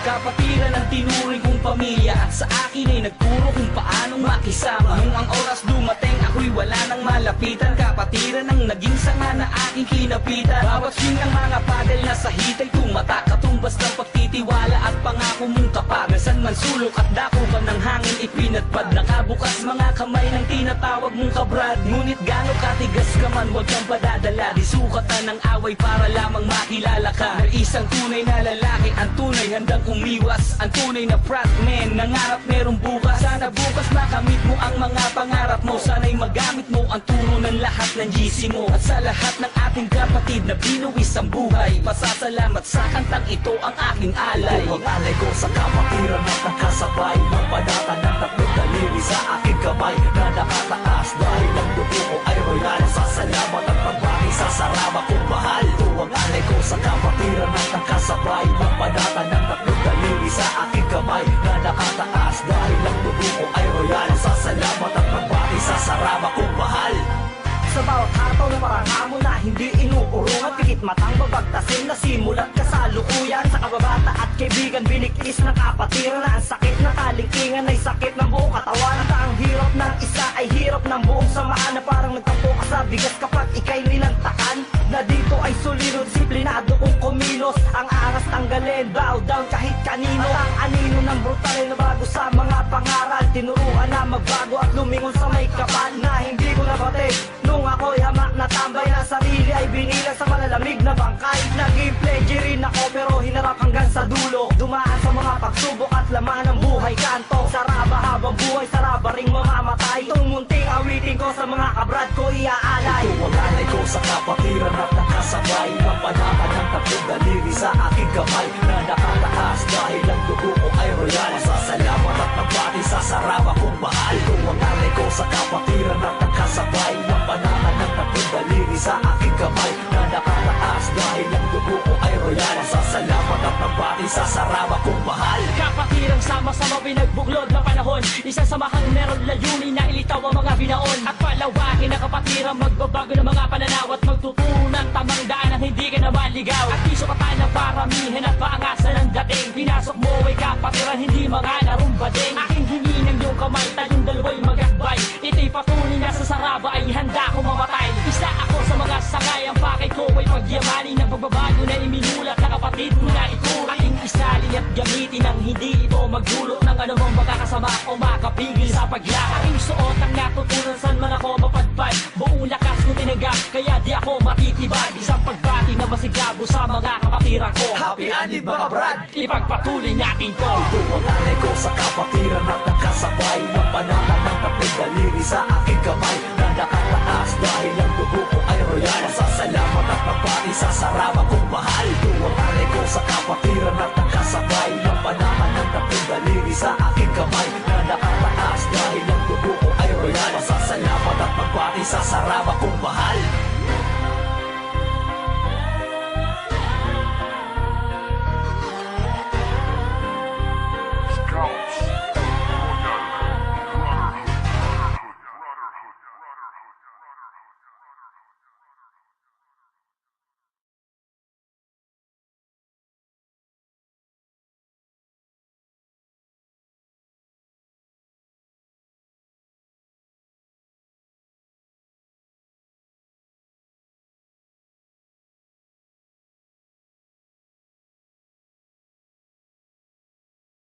Kapatiran ang tinuring kong pamilya at sa akin ay nagturo kung paanong makisama. Nung ang oras dumating ako'y wala nang malapitan. Kapatiran ang naging sanga na aking kinapitan. Bawat swing ng mga paddle na sa hitay tumata. Katumbas ng pagtitiwala at pangako mong kapag nasan man sulok at dako ka ng hangin ipinatpad. Nakabukas mga kamay ng tinatawag mong kabrad. Ngunit gano'ng katigas ka man huwag kang padadala. Di sukatan ng away para lamang makilala ka. Na isang tunay na lalaki, ang tunay handang umiwas, ang tunay na frontman. Nangarap merong bukas, sana bukas makamit mo ang mga pangarap mo. Sana'y magamit mo ang turo ng lahat ng GC mo. At sa lahat ng ating kapatid na binuwis ang buhay, pasasalamat sa kantang ito ang aking alay. Ito ang alay ko sa kapatiran at nakasabay ng panata ng tatlong daliri sa aking kamay na nakataas dahil ang dugo ko ay royal. Pasasalamat at pagbati sa sarama kong mahal. Ito ang alay ko sa kapatiran at nakasabay ng panata ng tatlong daliri sa aking kamay na nakataas dahil ang dugo ko ay royal. Pasasalamat at pagbati sa sarama kong mahal. Sa bawat hataw na parang hamon na hindi inuurungan, pikit matang babagtasin na simulat kasalukuyan. Sa kababata at kaibigan binikis ng kapatiran na ang sakit ng kalingkingan ay sakit ng buong katawan. At ang hirap ng isa ay hirap ng buong samaan, na parang nagtampo ka sa bigas kapag ika'y nilantakan. Na dito ay solido, disiplinado kung kumilos, ang angas tanggalin, bow down kahit kanino. At ang anino ng brutal ay nabago sa mga pangaral, tinuruan na magbago at lumingon sa may kapal na hindi ko nabatid. Nung ako'y hamak na tambay na sarili ay binilang sa malalamig na bangkay. Naging pledge rin ako pero hinarap hanggang sa dulo. Dumaan sa mga pagsubok at laman ng buhay kanto. Saraba habang buhay, saraba ring mamamatay. Itong munting awitin ko sa mga kabrad ko iaalay. Ito ang alay ko sa kapatiran at nakasabay ng panata ng tatlong daliri sa aking kamay na nakataas dahil ang dugo ko ay royal. Pasasalamat at pagbati sa saraba kong mahal. Ito ang alay ko sa kapatiran at nakasabay ng panata ng tatlong daliri sa aking kamay na nakataas dahil ang dugo ko ay royal. Pasasalamat at pagbati sa saraba kong mahal. Kapatirang sama-sama pinagbuklod na panahon, isang samahang meron layunin na ilitaw ang mga binaon. At palawakin ang kapatirang magbabago ng mga pananaw at magtutunan tamang daan ang hindi ka naman ligaw. At di sukatan ng paramihan at paangasan ng dating. Pinasok mo ay kapatiran, hindi mga narumbading. Aking hingi ng iyong kamay, tayong dalawa'y magakbay. Ito'y patunay na sa saraba ay handa ko mamatay. Isa ako sa mga sakay, ang pakay ko ay pagyamanin ng pagbabago na iminulat na kapatid ko na ito. Aking isalin at gamitin ang hindi ito magdulot ng anumang makakasama o makapigil sa paglakad. Aking suot ang natutunan saan man ako mapadpad. Buong lakas ko tinanggap, kaya di ako matitibay. Isang pagbati na masigabo sa mga kapatiran ko. Happy Anib mga brad! Ipagpatuloy natin to. Ito ang alay ko sa kapatiran at nakasabay ng panata ng tatlong daliri sa aking kamay na nakataas dahil ang dugo ko ay royal. Pasasalamat at pagbati sa sarama kong mahal. Ito ang alay ko sa kapatiran at nakasabay ng panata ng tatlong daliri sa aking kamay na nakataas dahil ang dugo ko ay royal. Pasasalamat at pagbati sa sarama kong